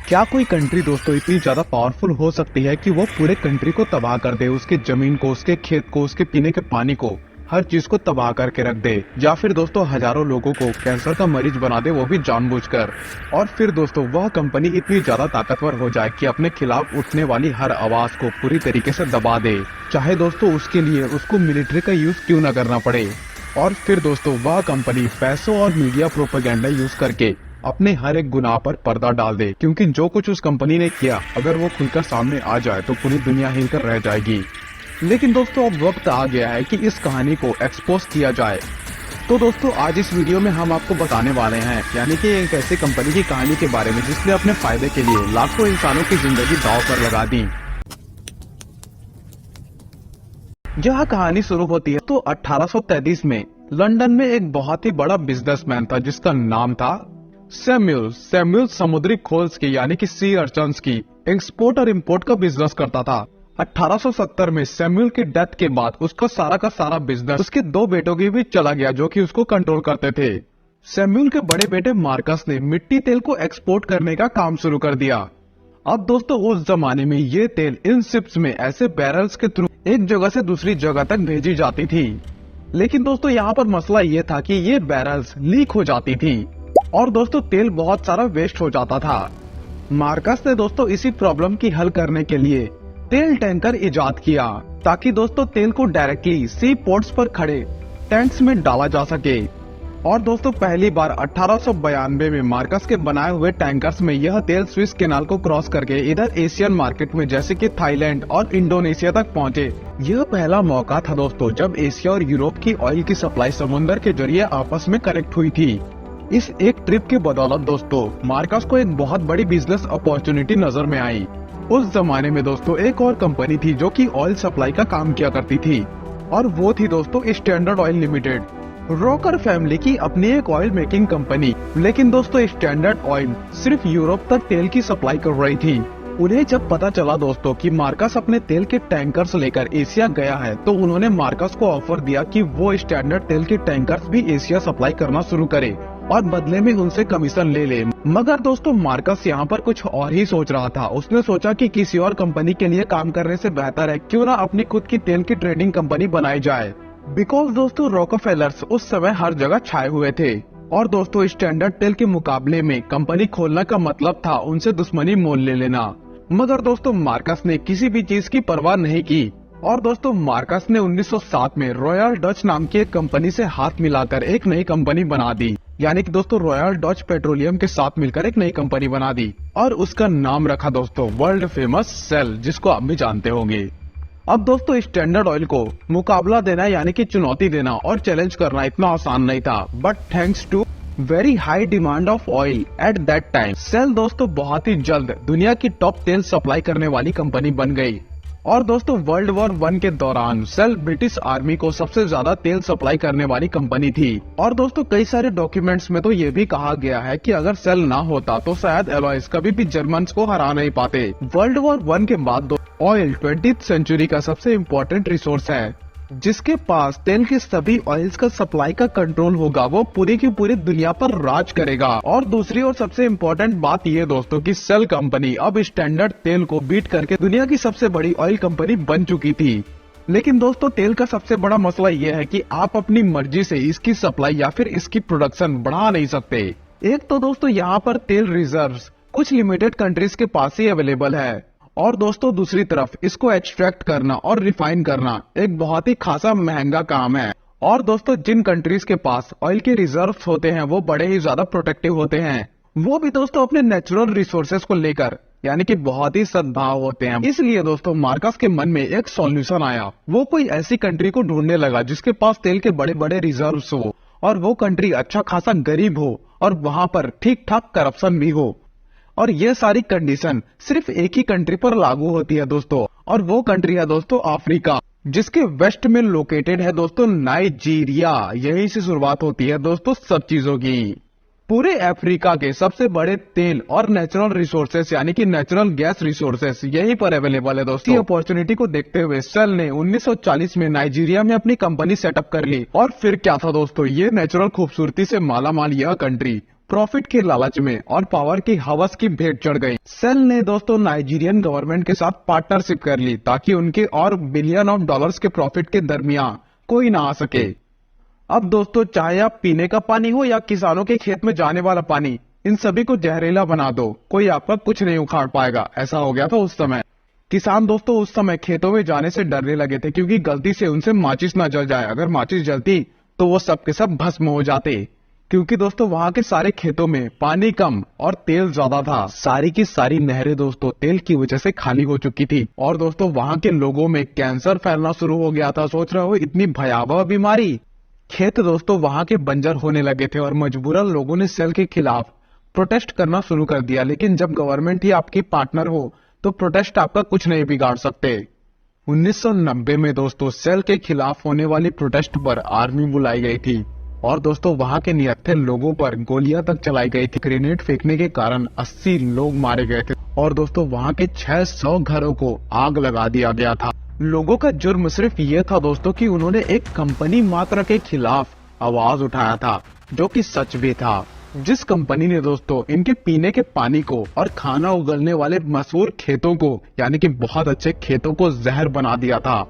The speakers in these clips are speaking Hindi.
क्या कोई कंट्री दोस्तों इतनी ज्यादा पावरफुल हो सकती है कि वो पूरे कंट्री को तबाह कर दे, उसके जमीन को, उसके खेत को, उसके पीने के पानी को, हर चीज को तबाह करके रख दे, या फिर दोस्तों हजारों लोगों को कैंसर का मरीज बना दे, वो भी जानबूझकर। और फिर दोस्तों वह कंपनी इतनी ज्यादा ताकतवर हो जाए कि अपने खिलाफ उठने वाली हर आवाज को पूरी तरीके से दबा दे, चाहे दोस्तों उसके लिए उसको मिलिट्री का यूज क्यों न करना पड़े। और फिर दोस्तों वह कंपनी पैसों और मीडिया प्रोपेगेंडा यूज करके अपने हर एक गुनाह पर पर्दा डाल दे, क्योंकि जो कुछ उस कंपनी ने किया अगर वो खुलकर सामने आ जाए तो पूरी दुनिया हिलकर रह जाएगी। लेकिन दोस्तों अब वक्त आ गया है कि इस कहानी को एक्सपोज किया जाए। तो दोस्तों आज इस वीडियो में हम आपको बताने वाले हैं, यानी कि एक ऐसी कंपनी की कहानी के बारे में जिसने अपने फायदे के लिए लाखों इंसानों की जिंदगी दांव पर लगा दी। यह कहानी शुरू होती है तो 1833 में लंदन में एक बहुत ही बड़ा बिजनेसमैन था जिसका नाम था सैमुअल समुद्री खोल्स की, यानी कि सी अर्चन्स की एक्सपोर्ट और इंपोर्ट का बिजनेस करता था। 1870 में सैमुअल की डेथ के बाद उसका सारा का सारा बिजनेस उसके दो बेटों की भी चला गया जो कि उसको कंट्रोल करते थे। सैमुअल के बड़े बेटे मार्कस ने मिट्टी तेल को एक्सपोर्ट करने का काम शुरू कर दिया। अब दोस्तों उस जमाने में ये तेल इन शिप्स में ऐसे बैरल्स के थ्रू एक जगह से दूसरी जगह तक भेजी जाती थी। लेकिन दोस्तों यहाँ पर मसला ये था कि ये बैरल्स लीक हो जाती थी और दोस्तों तेल बहुत सारा वेस्ट हो जाता था। मार्कस ने दोस्तों इसी प्रॉब्लम की हल करने के लिए तेल टैंकर इजाद किया ताकि दोस्तों तेल को डायरेक्टली सी पोर्ट्स पर खड़े टैंक्स में डाला जा सके। और दोस्तों पहली बार 1892 में मार्कस के बनाए हुए टैंकर्स में यह तेल स्विस कैनाल को क्रॉस करके इधर एशियन मार्केट में जैसे कि थाईलैंड और इंडोनेशिया तक पहुंचे। यह पहला मौका था दोस्तों जब एशिया और यूरोप की ऑयल की सप्लाई समुद्र के जरिए आपस में कनेक्ट हुई थी। इस एक ट्रिप के बदौलत दोस्तों मार्कस को एक बहुत बड़ी बिजनेस अपॉर्चुनिटी नजर में आई। उस जमाने में दोस्तों एक और कंपनी थी जो कि ऑयल सप्लाई का काम किया करती थी और वो थी दोस्तों standard oil limited, rocker family की अपनी एक ऑयल मेकिंग कंपनी। लेकिन दोस्तों स्टैंडर्ड ऑयल सिर्फ यूरोप तक तेल की सप्लाई कर रही थी। उन्हें जब पता चला दोस्तों कि मार्कस अपने तेल के टैंकर्स लेकर एशिया गया है तो उन्होंने मार्कस को ऑफर दिया कि वो स्टैंडर्ड तेल के टैंकर्स भी एशिया सप्लाई करना शुरू करे और बदले में उनसे कमीशन ले ले। मगर दोस्तों मार्कस यहाँ पर कुछ और ही सोच रहा था। उसने सोचा कि किसी और कंपनी के लिए काम करने से बेहतर है क्यों ना अपनी खुद की तेल की ट्रेडिंग कंपनी बनाई जाए। बिकॉज दोस्तों रॉकफेलर्स उस समय हर जगह छाए हुए थे और दोस्तों स्टैंडर्ड तेल के मुकाबले में कंपनी खोलने का मतलब था उनसे दुश्मनी मोल ले लेना। मगर दोस्तों मार्कस ने किसी भी चीज की परवाह नहीं की और दोस्तों मार्कस ने 1907 में रॉयल डच नाम की एक कंपनी से हाथ मिलाकर एक नई कंपनी बना दी, यानी कि दोस्तों रॉयल डच पेट्रोलियम के साथ मिलकर एक नई कंपनी बना दी और उसका नाम रखा दोस्तों वर्ल्ड फेमस सेल, जिसको आप भी जानते होंगे। अब दोस्तों स्टैंडर्ड ऑयल को मुकाबला देना यानी कि चुनौती देना और चैलेंज करना इतना आसान नहीं था, but thanks to very high demand of oil at that time sale दोस्तों बहुत ही जल्द दुनिया की टॉप तेल सप्लाई करने वाली कंपनी बन गई। और दोस्तों वर्ल्ड वॉर 1 के दौरान सेल ब्रिटिश आर्मी को सबसे ज्यादा तेल सप्लाई करने वाली कंपनी थी। और दोस्तों कई सारे डॉक्यूमेंट्स में तो ये भी कहा गया है कि अगर सेल ना होता तो शायद एलॉयज कभी भी जर्मन्स को हरा नहीं पाते। वर्ल्ड वॉर 1 के बाद ऑयल 20th सेंचुरी का सबसे इम्पोर्टेंट रिसोर्स है। जिसके पास तेल के सभी ऑयल्स का सप्लाई का कंट्रोल होगा वो पूरी की पूरी दुनिया पर राज करेगा। और दूसरी और सबसे इम्पोर्टेंट बात ये दोस्तों कि सेल कंपनी अब स्टैंडर्ड तेल को बीट करके दुनिया की सबसे बड़ी ऑयल कंपनी बन चुकी थी। लेकिन दोस्तों तेल का सबसे बड़ा मसला ये है कि आप अपनी मर्जी से इसकी सप्लाई या फिर इसकी प्रोडक्शन बढ़ा नहीं सकते। एक तो दोस्तों यहाँ पर तेल रिजर्व्स कुछ लिमिटेड कंट्रीज के पास ही अवेलेबल है और दोस्तों दूसरी तरफ इसको एक्सट्रैक्ट करना और रिफाइन करना एक बहुत ही खासा महंगा काम है। और दोस्तों जिन कंट्रीज के पास ऑयल के रिजर्व्स होते हैं वो बड़े ही ज्यादा प्रोटेक्टिव होते हैं, वो भी दोस्तों अपने नेचुरल रिसोर्सेज को लेकर यानी कि बहुत ही सद्भाव होते हैं। इसलिए दोस्तों मार्कस के मन में एक सॉल्यूशन आया। वो कोई ऐसी कंट्री को ढूंढने लगा जिसके पास तेल के बड़े बड़े रिजर्व्स हो और वो कंट्री अच्छा खासा गरीब हो और वहाँ पर ठीक ठाक करप्शन भी हो। और ये सारी कंडीशन सिर्फ एक ही कंट्री पर लागू होती है दोस्तों, और वो कंट्री है दोस्तों अफ्रीका, जिसके वेस्ट में लोकेटेड है दोस्तों नाइजीरिया। यहीं से शुरुआत होती है दोस्तों सब चीजों की। पूरे अफ्रीका के सबसे बड़े तेल और नेचुरल रिसोर्सेस यानी कि नेचुरल गैस रिसोर्सेस यहीं पर अवेलेबल है दोस्तों। अपॉर्चुनिटी को देखते हुए सेल ने 1940 में नाइजीरिया में अपनी कंपनी सेटअप कर ली। और फिर क्या था दोस्तों, ये नेचुरल खूबसूरती से माला माल यह कंट्री प्रॉफिट के लालच में और पावर की हवस की भेंट चढ़ गई। सेल ने दोस्तों नाइजीरियन गवर्नमेंट के साथ पार्टनरशिप कर ली ताकि उनके और बिलियन ऑफ डॉलर्स के प्रॉफिट के दरमियान कोई ना आ सके। अब दोस्तों चाहे आप पीने का पानी हो या किसानों के खेत में जाने वाला पानी, इन सभी को जहरीला बना दो, कोई आपका कुछ नहीं उखाड़ पाएगा। ऐसा हो गया था उस समय। किसान दोस्तों उस समय खेतों में जाने से डरने लगे थे क्योंकि गलती से उनसे माचिस ना जल जाए। अगर माचिस जलती तो वो सब के सब भस्म हो जाते, क्योंकि दोस्तों वहाँ के सारे खेतों में पानी कम और तेल ज्यादा था। सारी की सारी नहरें दोस्तों तेल की वजह से खाली हो चुकी थी और दोस्तों वहाँ के लोगों में कैंसर फैलना शुरू हो गया था। सोच रहे हो इतनी भयावह बीमारी। खेत दोस्तों वहाँ के बंजर होने लगे थे और मजबूरन लोगों ने सेल के खिलाफ प्रोटेस्ट करना शुरू कर दिया। लेकिन जब गवर्नमेंट ही आपकी पार्टनर हो तो प्रोटेस्ट आपका कुछ नहीं बिगाड़ सकते। 1990 में दोस्तों सेल के खिलाफ होने वाली प्रोटेस्ट पर आर्मी बुलाई गई थी और दोस्तों वहां के निहत्थे लोगों पर गोलियां तक चलाई गई थी। ग्रेनेड फेंकने के कारण 80 लोग मारे गए थे और दोस्तों वहां के 600 घरों को आग लगा दिया गया था। लोगों का जुर्म सिर्फ ये था दोस्तों कि उन्होंने एक कंपनी मात्र के खिलाफ आवाज उठाया था, जो कि सच भी था। जिस कंपनी ने दोस्तों इनके पीने के पानी को और खाना उगलने वाले मशहूर खेतों को यानी कि बहुत अच्छे खेतों को जहर बना दिया था,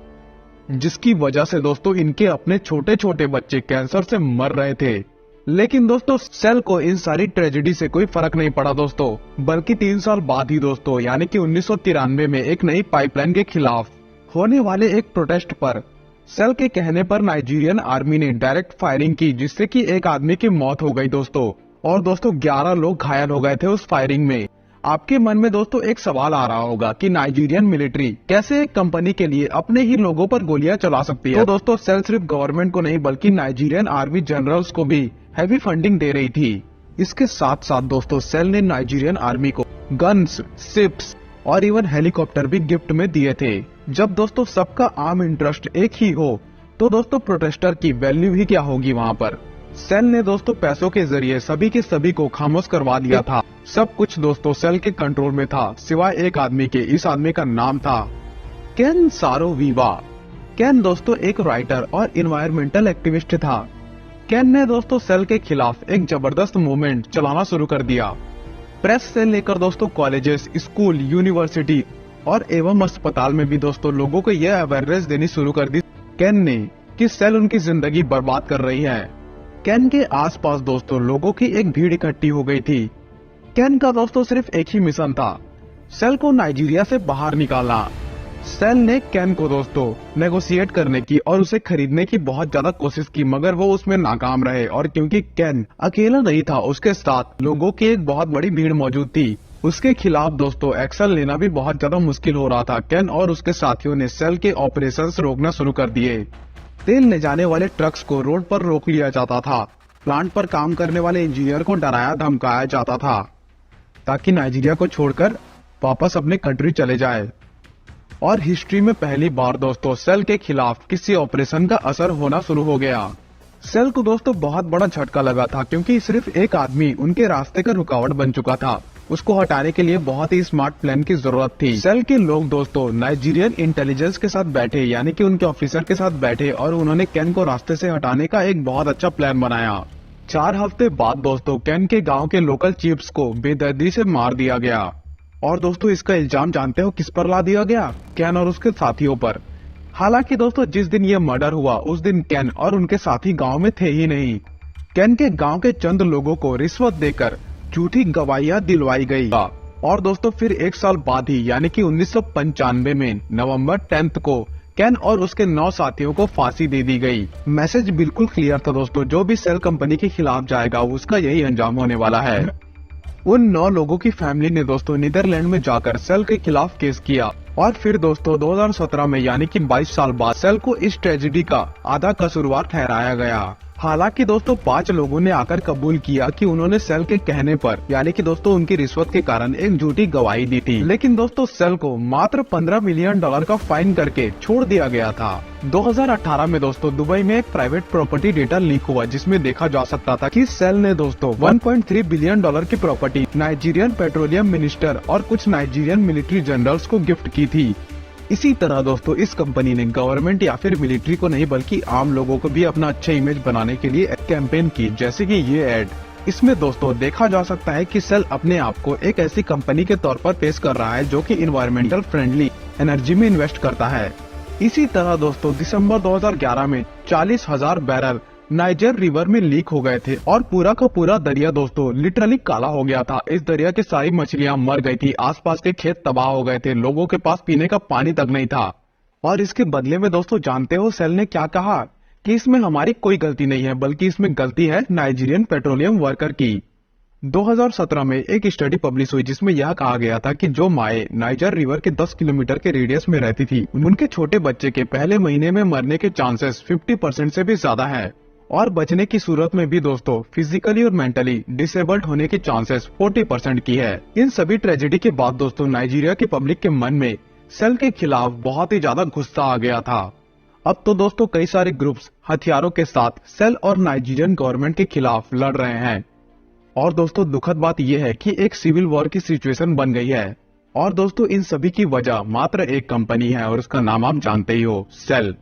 जिसकी वजह से दोस्तों इनके अपने छोटे छोटे बच्चे कैंसर से मर रहे थे। लेकिन दोस्तों सेल को इन सारी ट्रेजेडी से कोई फर्क नहीं पड़ा दोस्तों, बल्कि 3 साल बाद ही दोस्तों यानी कि 1993 में एक नई पाइपलाइन के खिलाफ होने वाले एक प्रोटेस्ट पर सेल के कहने पर नाइजीरियन आर्मी ने डायरेक्ट फायरिंग की, जिससे कि एक आदमी की मौत हो गई दोस्तों और दोस्तों 11 लोग घायल हो गए थे उस फायरिंग में। आपके मन में दोस्तों एक सवाल आ रहा होगा कि नाइजीरियन मिलिट्री कैसे एक कंपनी के लिए अपने ही लोगों पर गोलियां चला सकती है। तो दोस्तों सेल सिर्फ गवर्नमेंट को नहीं बल्कि नाइजीरियन आर्मी जनरल्स को भी हैवी फंडिंग दे रही थी। इसके साथ साथ दोस्तों सेल ने नाइजीरियन आर्मी को गन्स, शिप्स और इवन हेलीकॉप्टर भी गिफ्ट में दिए थे। जब दोस्तों सबका आम इंटरेस्ट एक ही हो तो दोस्तों प्रोटेस्टर की वैल्यू ही क्या होगी वहाँ पर। सेल ने दोस्तों पैसों के जरिए सभी के सभी को खामोश करवा दिया था। सब कुछ दोस्तों सेल के कंट्रोल में था सिवाय एक आदमी के। इस आदमी का नाम था केन सारो-वीवा। केन दोस्तों एक राइटर और इन्वायरमेंटल एक्टिविस्ट था। केन ने दोस्तों सेल के खिलाफ एक जबरदस्त मूवमेंट चलाना शुरू कर दिया। प्रेस से लेकर दोस्तों कॉलेजेस, स्कूल, यूनिवर्सिटी और एवं अस्पताल में भी दोस्तों लोगों को यह अवेयरनेस देनी शुरू कर दी केन ने कि सेल उनकी जिंदगी बर्बाद कर रही है। केन के आसपास दोस्तों लोगों की एक भीड़ इकट्ठी हो गई थी। केन का दोस्तों सिर्फ एक ही मिशन था, सेल को नाइजीरिया से बाहर निकालना। सेल ने केन को दोस्तों नेगोशिएट करने की और उसे खरीदने की बहुत ज्यादा कोशिश की, मगर वो उसमें नाकाम रहे। और क्योंकि केन अकेला नहीं था, उसके साथ लोगों की एक बहुत बड़ी भीड़ मौजूद थी। उसके खिलाफ दोस्तों एक्शन लेना भी बहुत ज्यादा मुश्किल हो रहा था। केन और उसके साथियों ने सेल के ऑपरेशंस रोकना शुरू कर दिए। तेल ले जाने वाले ट्रक्स को रोड पर रोक लिया जाता था। प्लांट पर काम करने वाले इंजीनियर को डराया धमकाया जाता था ताकि नाइजीरिया को छोड़कर वापस अपने कंट्री चले जाए। और हिस्ट्री में पहली बार दोस्तों सेल के खिलाफ किसी ऑपरेशन का असर होना शुरू हो गया। सेल को दोस्तों बहुत बड़ा झटका लगा था क्योंकि सिर्फ एक आदमी उनके रास्ते का रुकावट बन चुका था। उसको हटाने के लिए बहुत ही स्मार्ट प्लान की जरूरत थी। सेल के लोग दोस्तों नाइजीरियन इंटेलिजेंस के साथ बैठे यानी कि उनके ऑफिसर के साथ बैठे और उन्होंने केन को रास्ते से हटाने का एक बहुत अच्छा प्लान बनाया। 4 हफ्ते बाद दोस्तों केन के गांव के लोकल चीफ्स को बेदर्दी से मार दिया गया। और दोस्तों इसका इल्जाम जानते हो किस पर ला दिया गया? केन और उसके साथियों पर। हालांकि दोस्तों जिस दिन ये मर्डर हुआ उस दिन केन और उनके साथी गांव में थे ही नहीं। केन के गांव के चंद लोगों को रिश्वत देकर झूठी गवाहियां दिलवाई गई। और दोस्तों फिर 1 साल बाद ही यानी कि 1995 में नवंबर 10 को केन और उसके 9 साथियों को फांसी दे दी गई। मैसेज बिल्कुल क्लियर था दोस्तों, जो भी सेल कंपनी के खिलाफ जाएगा उसका यही अंजाम होने वाला है। उन 9 लोगों की फैमिली ने दोस्तों नीदरलैंड में जाकर सेल के खिलाफ केस किया और फिर दोस्तों 2017 में यानी कि 22 साल बाद सेल को इस ट्रेजेडी का आधा कसूरवार ठहराया गया। हालांकि दोस्तों 5 लोगों ने आकर कबूल किया कि उन्होंने सेल के कहने पर यानी कि दोस्तों उनकी रिश्वत के कारण एक झूठी गवाही दी थी। लेकिन दोस्तों सेल को मात्र $15 मिलियन का फाइन करके छोड़ दिया गया था। 2018 में दोस्तों दुबई में एक प्राइवेट प्रॉपर्टी डेटा लीक हुआ जिसमें देखा जा सकता था कि सेल ने दोस्तों $1.3 बिलियन की प्रॉपर्टी नाइजीरियन पेट्रोलियम मिनिस्टर और कुछ नाइजीरियन मिलिट्री जनरल्स को गिफ्ट की थी। इसी तरह दोस्तों इस कंपनी ने गवर्नमेंट या फिर मिलिट्री को नहीं बल्कि आम लोगों को भी अपना अच्छा इमेज बनाने के लिए कैंपेन की, जैसे कि ये एड इसमें दोस्तों देखा जा सकता है कि सेल अपने आप को एक ऐसी कंपनी के तौर पर पेश कर रहा है जो कि इन्वायरमेंटल फ्रेंडली एनर्जी में इन्वेस्ट करता है। इसी तरह दोस्तों दिसंबर 2011 में 40,000 बैरल नाइजर रिवर में लीक हो गए थे और पूरा का पूरा दरिया दोस्तों लिटरली काला हो गया था। इस दरिया की सारी मछलियां मर गई थी, आसपास के खेत तबाह हो गए थे, लोगों के पास पीने का पानी तक नहीं था। और इसके बदले में दोस्तों जानते हो सेल ने क्या कहा कि इसमें हमारी कोई गलती नहीं है, बल्कि इसमें गलती है नाइजीरियन पेट्रोलियम वर्कर की। 2017 में एक स्टडी पब्लिश हुई जिसमें यह कहा गया था कि जो माए नाइजर रिवर के 10 किलोमीटर के रेडियस में रहती थी उनके छोटे बच्चे के पहले महीने में मरने के चांसेस 50% से भी ज्यादा है, और बचने की सूरत में भी दोस्तों फिजिकली और मेंटली डिसेबल्ड होने की चांसेस 40% की है। इन सभी ट्रेजेडी के बाद दोस्तों नाइजीरिया की पब्लिक के मन में सेल के खिलाफ बहुत ही ज्यादा गुस्सा आ गया था। अब तो दोस्तों कई सारे ग्रुप्स हथियारों के साथ सेल और नाइजीरियन गवर्नमेंट के खिलाफ लड़ रहे हैं। और दोस्तों दुखद बात यह है कि एक सिविल वॉर की सिचुएशन बन गई है। और दोस्तों इन सभी की वजह मात्र एक कंपनी है और उसका नाम आप जानते ही हो, सेल।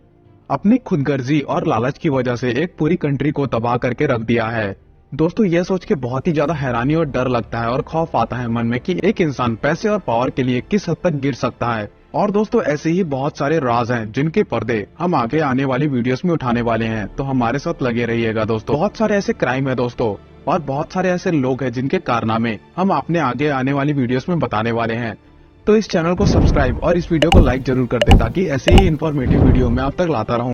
अपनी खुदगर्जी और लालच की वजह से एक पूरी कंट्री को तबाह करके रख दिया है। दोस्तों यह सोच के बहुत ही ज्यादा हैरानी और डर लगता है और खौफ आता है मन में कि एक इंसान पैसे और पावर के लिए किस हद तक गिर सकता है। और दोस्तों ऐसे ही बहुत सारे राज हैं जिनके पर्दे हम आगे आने वाली वीडियोस में उठाने वाले हैं, तो हमारे साथ लगे रहिएगा दोस्तों। बहुत सारे ऐसे क्राइम है दोस्तों और बहुत सारे ऐसे लोग हैं जिनके कारनामे हम अपने आगे आने वाली वीडियोस में बताने वाले हैं। तो इस चैनल को सब्सक्राइब और इस वीडियो को लाइक जरूर कर दे ताकि ऐसे ही इन्फॉर्मेटिव वीडियो मैं आप तक लाता रहूं।